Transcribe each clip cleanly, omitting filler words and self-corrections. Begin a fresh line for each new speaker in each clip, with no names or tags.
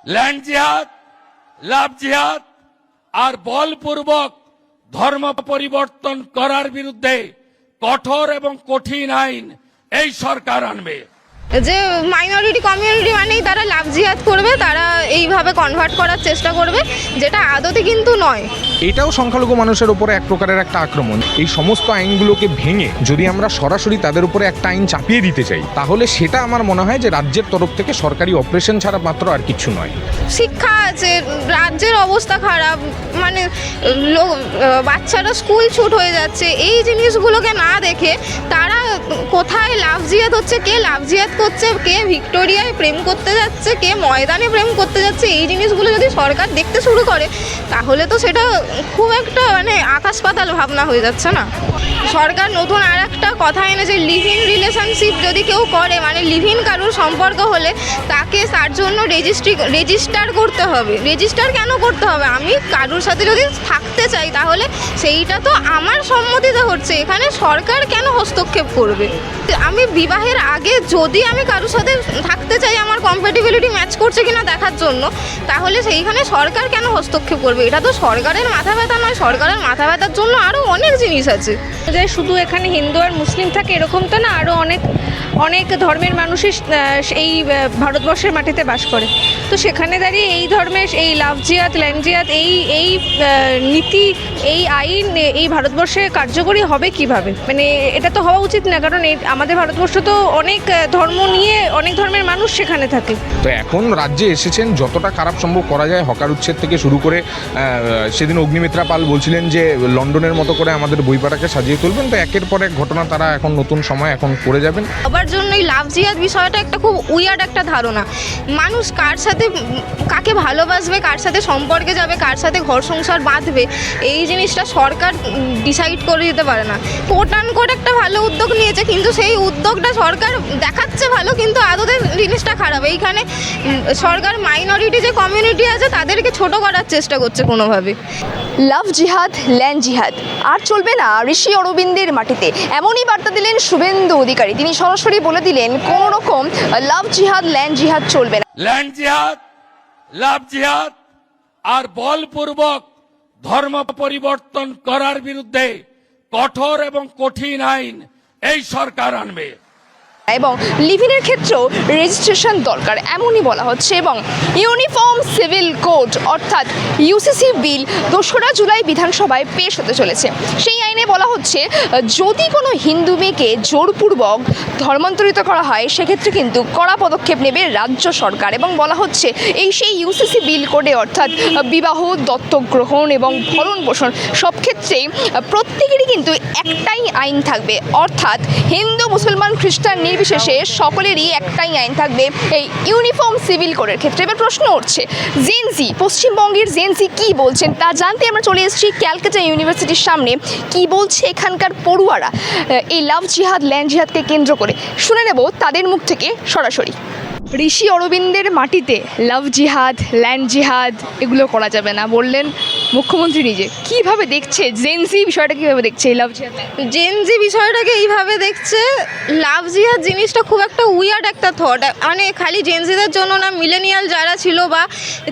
Land জিহাদ, লাভ জিহাদ আর বলপূর্বক ধর্ম পরিবর্তন করার বিরুদ্ধে কঠোর এবং কঠিন আইন এই সরকার আনবে।
যে মাইনরিটি কমিউনিটি মানেই তারা লাভ জিহাদ করবে, তারা এইভাবে কনভার্ট করার চেষ্টা করবে, যেটা আদতে কিন্তু নয়।
এটাও সংখ্যালঘু মানুষের উপরে এক প্রকারের একটা আক্রমণ। এই সমস্ত আইনগুলোকে ভেঙে যদি আমরা সরাসরি তাদের উপরে একটা আইন চাপিয়ে দিতে চাই, তাহলে সেটা আমার মনে হয় যে রাজ্যের তরফ থেকে সরকারি অপারেশন ছাড়া মাত্র আর কিছু নয়।
শিক্ষা আছে, রাজ্যের অবস্থা খারাপ, মানে বাচ্চারা স্কুল ছুট হয়ে যাচ্ছে, এই জিনিসগুলোকে না দেখে তারা কোথায় লাভ জিহাদ হচ্ছে, কে লাভ জিহাদ করছে, কে ভিক্টোরিয়ায় প্রেম করতে যাচ্ছে, কে ময়দানে প্রেম করতে যাচ্ছে, এই জিনিসগুলো যদি সরকার দেখতে শুরু করে তাহলে তো সেটা খুব একটা মানে আকাশ পাতাল ভাবনা হয়ে যাচ্ছে না। সরকার নতুন আর একটা কথা এনেছে, লিভ ইন রিলেশনশিপ যদি কেউ করে, মানে লিভ ইন কারোর সম্পর্ক হলে তাকে তার জন্য রেজিস্টার করতে হবে। রেজিস্টার কেন করতে হবে? আমি কারোর সাথে যদি থাকতে চাই তাহলে সেইটা তো আমার সম্মতিতে হচ্ছে, এখানে সরকার কেন হস্তক্ষেপ করবে? আমি বিবাহের আগে যদি আমি কারোর সাথে থাকতে চাই আমার কম্প্যাটিবিলিটি ম্যাচ করছে কিনা দেখার জন্য, তাহলে সেইখানে সরকার কেন হস্তক্ষেপ করবে? এটা তো সরকারের মাথা ব্যথা নয়, সরকারের মাথা ব্যথার জন্য আরও অনেক জিনিস আছে।
যে শুধু এখানে হিন্দু আর মুসলিম থাকে এরকম তো না, আরও অনেক ধর্মের মানুষই এই ভারতবর্ষের মাটিতে বাস করে। তো সেখানে দাঁড়িয়ে এই ধর্মের এই লাভ জিহাদ, ল্যান্ড জিহাদ, এই নীতি, এই আইন এই ভারতবর্ষে কার্যকরী হবে কিভাবে? মানে এটা তো হওয়া উচিত না, কারণ আমাদের ভারতবর্ষ তো অনেক ধর্ম নিয়ে অনেক ধর্মের মানুষ সেখানে থাকে।
তো এখন রাজ্যে এসেছেন, যতটা খারাপ সম্ভব করা যায় হকার উচ্ছেদ থেকে শুরু করে, সেদিন অগ্নিমিত্রা পাল বলছিলেন যে লন্ডনের মতো করে আমাদের বইপাড়াকে সাজিয়ে তুলবেন। তো একের পর এক ঘটনা তারা এখন নতুন সময় এখন করে যাবেন।
সবার জন্যই লাভ জিহাদ বিষয়টা একটা খুব উইয়ার্ড একটা ধারণা। মানুষ কার সাথে কাকে ভালোবাসবে, কার সাথে সম্পর্কে যাবে, কার সাথে ঘর সংসার বাঁধবে, এই জিনিসটা সরকার ডিসাইড করে দিতে পারে না। কোট আনকোট একটা ভালো উদ্যোগ নিয়েছে, কিন্তু সেই উদ্যোগটা সরকার দেখাচ্ছে ভালো, কিন্তু আদতে জিনিসটা খারাপ। এইখানে সরকার মাইনরিটি যে কমিউনিটি আছে তাদেরকে ছোট করার চেষ্টা করছে কোনোভাবে।
লাভ জিহাদ, ল্যান্ড জিহাদ আর চলবে না ঋষি অরবিন্দের মাটিতে, এমনই বার্তা দিলেন শুভেন্দু অধিকারী। তিনি সরাসরি বলে দিলেন কোনো রকম লাভ জিহাদ, ল্যান্ড জিহাদ চলবে না।
ল্যান্ড জিহাদ, লাভ জিহাদ আর বলপূর্বক ধর্ম পরিবর্তন করার বিরুদ্ধে কঠোর এবং কঠিন আইন এই সরকার আনবে।
এবং লিভিনের ক্ষেত্রেও রেজিস্ট্রেশন দরকার এমনই বলা হচ্ছে। এবং ইউনিফর্ম সিভিল কোড অর্থাৎ ইউসিসি বিল 2রা জুলাই বিধানসভায় পেশ হতে চলেছে। সেই আইনে বলা হচ্ছে যদি কোনো হিন্দু মেয়েকে জোরপূর্বক ধর্মান্তরিত করা হয় সেক্ষেত্রে কিন্তু কড়া পদক্ষেপ নেবে রাজ্য সরকার। এবং বলা হচ্ছে সেই ইউসিসি বিল কোডে অর্থাৎ বিবাহ, দত্তক গ্রহণ এবং ভরণ পোষণ সব ক্ষেত্রেই প্রত্যেকেরই কিন্তু একটাই আইন থাকবে, অর্থাৎ হিন্দু, মুসলমান, খ্রিস্টান নির্বিশেষে সকলেরই একটাই আইন থাকবে এই ইউনিফর্ম সিভিল কোডের ক্ষেত্রে। এবার প্রশ্ন উঠছে, জেনজি, পশ্চিমবঙ্গের জেনজি কি বলছেন তা জানতে আমরা চলে এসেছি ক্যালকাটা ইউনিভার্সিটির সামনে। কি বলছে এখানকার পড়ুয়ারা এই লাভ জিহাদ, ল্যান্ড জিহাদকে কেন্দ্র করে, শুনে নেব তাদের মুখ থেকে সরাসরি। ঋষি অরবিন্দের মাটিতে লাভ জিহাদ, ল্যান্ড জিহাদ এগুলো করা যাবে না বললেন মুখ্যমন্ত্রী নিজে। কিভাবে দেখছে জেনজি বিষয়টা, কিভাবে দেখছে এই লাভ জিহাদ?
জেনজি বিষয়টাকে এইভাবে দেখছে, লাভ জিহাদ জিনিসটা খুব একটা উইয়ার্ড একটা থট। মানে খালি জেনজিদের জন্য না, মিলেনিয়াল যারা ছিল বা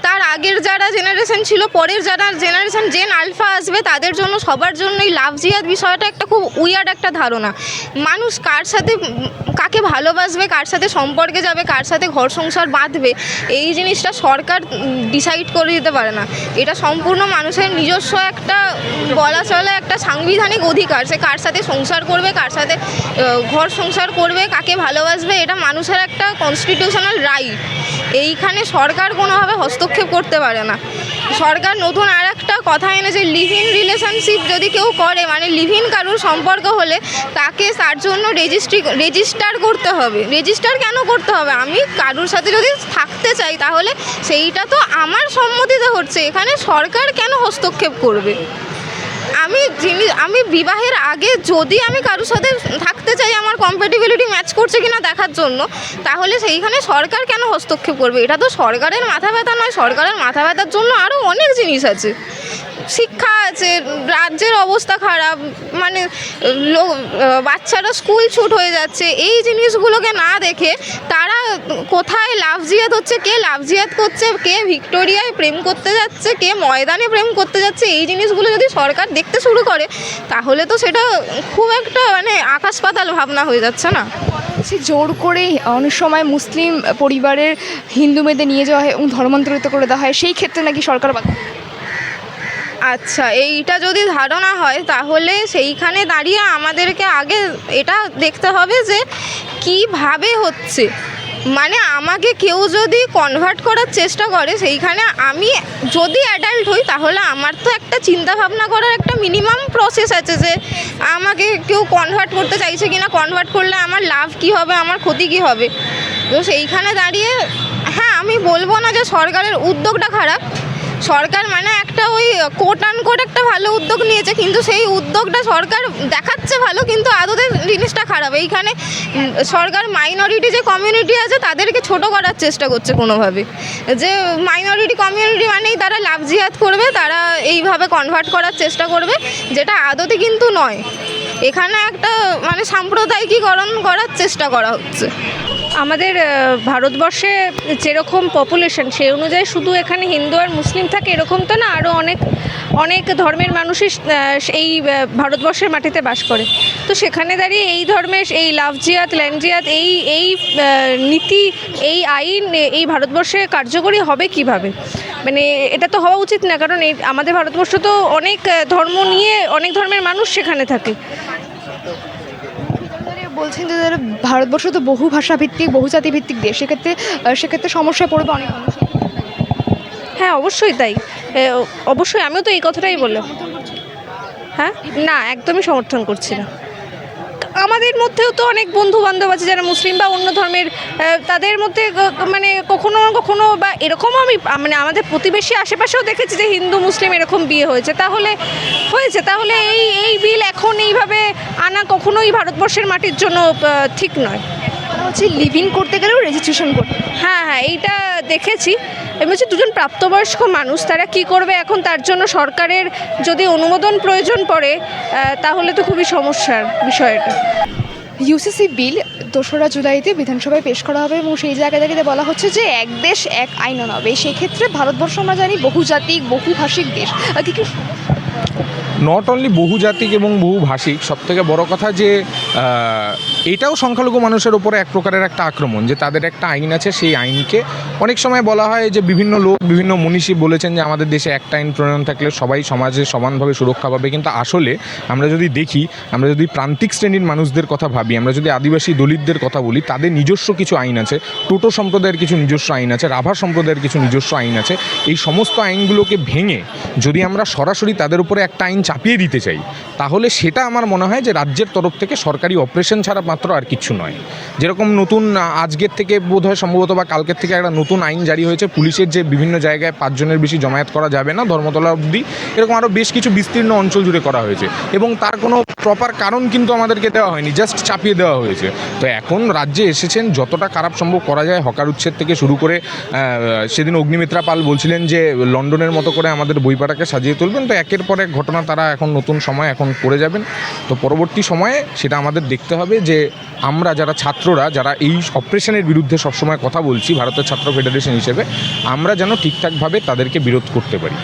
তার আগের যারা জেনারেশন ছিল, পরের যারা জেনারেশন জেন আলফা আসবে তাদের জন্য, সবার জন্যই লাভ জিহাদ বিষয়টা একটা খুব উইয়ার্ড একটা ধারণা। মানুষ কার সাথে কাকে ভালোবাসবে, কার সাথে সম্পর্কে যাবে, কার সাথে ঘর সংসার বাঁধবে, এই জিনিসটা সরকার ডিসাইড করে দিতে পারে না। এটা সম্পূর্ণ মানুষের নিজস্ব একটা বলা চলে একটা সাংবিধানিক অধিকার। সে কার সাথে সংসার করবে, কার সাথে ঘর সংসার করবে, কাকে ভালোবাসবে, এটা মানুষের একটা কনস্টিটিউশনাল রাইট। এইখানে সরকার কোনোভাবে হস্তক্ষেপ করতে পারে না। সরকার নতুন আর একটা কথা এনেছে, লিভ ইন রিলেশনশিপ যদি কেউ করে, মানে লিভ ইন কারোর সম্পর্ক হলে তাকে তার জন্য রেজিস্টার করতে হবে। রেজিস্টার কেন করতে হবে? আমি কারোর সাথে যদি থাকতে চাই তাহলে সেইটা তো আমার সম্মতিতে হচ্ছে, এখানে সরকার কেন হস্তক্ষেপ করবে? আমি বিবাহের আগে যদি আমি কারোর সাথে থাকতে চাই আমার কম্প্যাটিবিলিটি ম্যাচ করছে কিনা দেখার জন্য, তাহলে সেইখানে সরকার কেন হস্তক্ষেপ করবে? এটা তো সরকারের মাথা ব্যথা নয়, সরকারের মাথা ব্যথার জন্য আরও অনেক জিনিস আছে। শিক্ষা আছে, রাজ্যের অবস্থা খারাপ, মানে বাচ্চারা স্কুল ছুট হয়ে যাচ্ছে, এই জিনিসগুলোকে না দেখে তারা কোথায় লাভ জিহাদ হচ্ছে, কে লাভ জিহাদ করছে, কে ভিক্টোরিয়ায় প্রেম করতে যাচ্ছে, কে ময়দানে প্রেম করতে যাচ্ছে, এই জিনিসগুলো যদি সরকার দেখতে শুরু করে তাহলে তো সেটা খুব একটা মানে আকাশ পাতাল ভাবনা হয়ে যাচ্ছে না?
সে জোর করে অনেক সময় মুসলিম পরিবারের হিন্দু মেয়েদের নিয়ে যাওয়া হয় এবং ধর্মান্তরিত করে দেওয়া হয়, সেই ক্ষেত্রে নাকি সরকার
আচ্ছা, এইটা যদি ধারণা হয় তাহলে সেইখানে দাঁড়িয়ে আমাদেরকে আগে এটা দেখতে হবে যে কিভাবে হচ্ছে। মানে আমাকে কেউ যদি কনভার্ট করার চেষ্টা করে, সেইখানে আমি যদি অ্যাডাল্ট হই তাহলে আমার তো একটা চিন্তা ভাবনা করার একটা মিনিমাম প্রসেস আছে যে আমাকে কেউ কনভার্ট করতে চাইছে কিনা, কনভার্ট করলে আমার লাভ কি হবে, আমার ক্ষতি কি হবে। তো সেইখানে দাঁড়িয়ে হ্যাঁ, আমি বলবো না যে সরকারের উদ্যোগটা খারাপ। সরকার মানে একটা ওই কোট আনকোট একটা ভালো উদ্যোগ নিয়েছে, কিন্তু সেই উদ্যোগটা সরকার দেখাচ্ছে ভালো, কিন্তু আদতে জিনিসটা খারাপ। এইখানে সরকার মাইনরিটি যে কমিউনিটি আছে তাদেরকে ছোট করার চেষ্টা করছে কোনোভাবে, যে মাইনরিটি কমিউনিটি মানেই তারা লাভ জিহাদ করবে, তারা এইভাবে কনভার্ট করার চেষ্টা করবে, যেটা আদতে কিন্তু নয়। এখানে একটা মানে সাম্প্রদায়িকীকরণ করার চেষ্টা করা হচ্ছে।
আমাদের ভারতবর্ষে যেরকম পপুলেশন সেই অনুযায়ী শুধু এখানে হিন্দু আর মুসলিম থাকে এরকম তো না, আরও অনেক ধর্মের মানুষই এই ভারতবর্ষের মাটিতে বাস করে। তো সেখানে দাঁড়িয়ে এই ধর্মের এই লাভ জিহাদ ল্যান্ড জিহাদ এই নীতি, এই আইন এই ভারতবর্ষে কার্যকরী হবে কিভাবে? মানে এটা তো হওয়া উচিত না, কারণ আমাদের ভারতবর্ষ তো অনেক ধর্ম নিয়ে অনেক ধর্মের মানুষ সেখানে থাকে।
বলছেন যে ভারতবর্ষ তো বহু ভাষা ভিত্তিক বহু জাতি ভিত্তিক দেশ, সেক্ষেত্রে সমস্যায় পড়বে অনেক মানুষ।
হ্যাঁ, অবশ্যই তাই, অবশ্যই আমিও তো এই কথাটাই বললাম। হ্যাঁ, না, একদমই সমর্থন করছি না। আমাদের মধ্যেও তো অনেক বন্ধু বান্ধব আছে যারা মুসলিম বা অন্য ধর্মের, তাদের মধ্যে মানে কখনো বা এরকমও আমি মানে আমাদের প্রতিবেশী আশেপাশেও দেখেছি যে হিন্দু মুসলিম এরকম বিয়ে হয়েছে। তাহলে এই বিল এখন এইভাবে আনা কখনোই ভারতবর্ষের মাটির জন্য ঠিক নয়।
হচ্ছে লিভ ইন করতে গেলেও রেজিস্ট্রেশন করতে।
হ্যাঁ, এইটা দেখেছি। এমনি হচ্ছে দুজন প্রাপ্তবয়স্ক মানুষ, তারা কি করবে এখন, তার জন্য সরকারের যদি অনুমোদন প্রয়োজন পড়ে তাহলে তো খুবই সমস্যার বিষয় এটা।
ইউসিসি বিল 2রা জুলাইতে বিধানসভায় পেশ করা হবে এবং সেই জায়গায় দাঁড়িয়ে বলা হচ্ছে যে এক দেশ এক আইন হবে। সেক্ষেত্রে ভারতবর্ষ আমরা জানি বহুজাতিক বহুভাষিক দেশ, কি
নট অনলি বহুজাতিক এবং বহুভাষিক, সবথেকে বড় কথা যে এটাও সংখ্যালঘু মানুষের ওপরে এক প্রকারের একটা আক্রমণ, যে তাদের একটা আইন আছে, সেই আইনকে অনেক সময় বলা হয় যে বিভিন্ন লোক বিভিন্ন মনীষী বলেছেন যে আমাদের দেশে একটা আইন প্রণয়ন থাকলে সবাই সমাজে সমানভাবে সুরক্ষা পাবে। কিন্তু আসলে আমরা যদি দেখি, আমরা যদি প্রান্তিক শ্রেণীর মানুষদের কথা ভাবি, আমরা যদি আদিবাসী দলিতদের কথা বলি, তাদের নিজস্ব কিছু আইন আছে, টোটো সম্প্রদায়ের কিছু নিজস্ব আইন আছে, রাভা সম্প্রদায়ের কিছু নিজস্ব আইন আছে। এই সমস্ত আইনগুলোকে ভেঙে যদি আমরা সরাসরি তাদের উপরে একটা আইন চাপিয়ে দিতে চাই, তাহলে সেটা আমার মনে হয় যে রাজ্যের তরফ থেকে সরকারি অপারেশন ছাড়া মাত্র আর কিছু নয়। যেরকম নতুন আজকের থেকে বোধহয় সম্ভবত বা কালকের থেকে একটা নতুন আইন জারি হয়েছে, পুলিশের যে বিভিন্ন জায়গায় 5 জনের বেশি জমায়েত করা যাবে না, ধর্মতলা অবধি, এরকম আরও বেশ কিছু বিস্তীর্ণ অঞ্চল জুড়ে করা হয়েছে এবং তার কোনো প্রপার কারণ কিন্তু আমাদেরকে দেওয়া হয়নি, জাস্ট চাপিয়ে দেওয়া হয়েছে। তো এখন রাজ্যে এসেছেন, যতটা খারাপ সম্ভব করা যায়, হকার উচ্ছেদ থেকে শুরু করে সেদিন অগ্নিমিত্রা পাল বলছিলেন যে লন্ডনের মতো করে আমাদের বইপাটাকে সাজিয়ে তুলবেন। তো একের পর এক ঘটনা তারা এখন নতুন সময় এখন করে যাবেন। তো পরবর্তী সময়ে সেটা আমাদের দেখতে হবে যে আমরা যারা ছাত্ররা, যারা এই অপারেশনের বিরুদ্ধে সবসময় কথা বলছি ভারতের ছাত্র ফেডারেশন হিসেবে, আমরা যেন ঠিকঠাকভাবে তাদেরকে বিরোধ করতে পারি।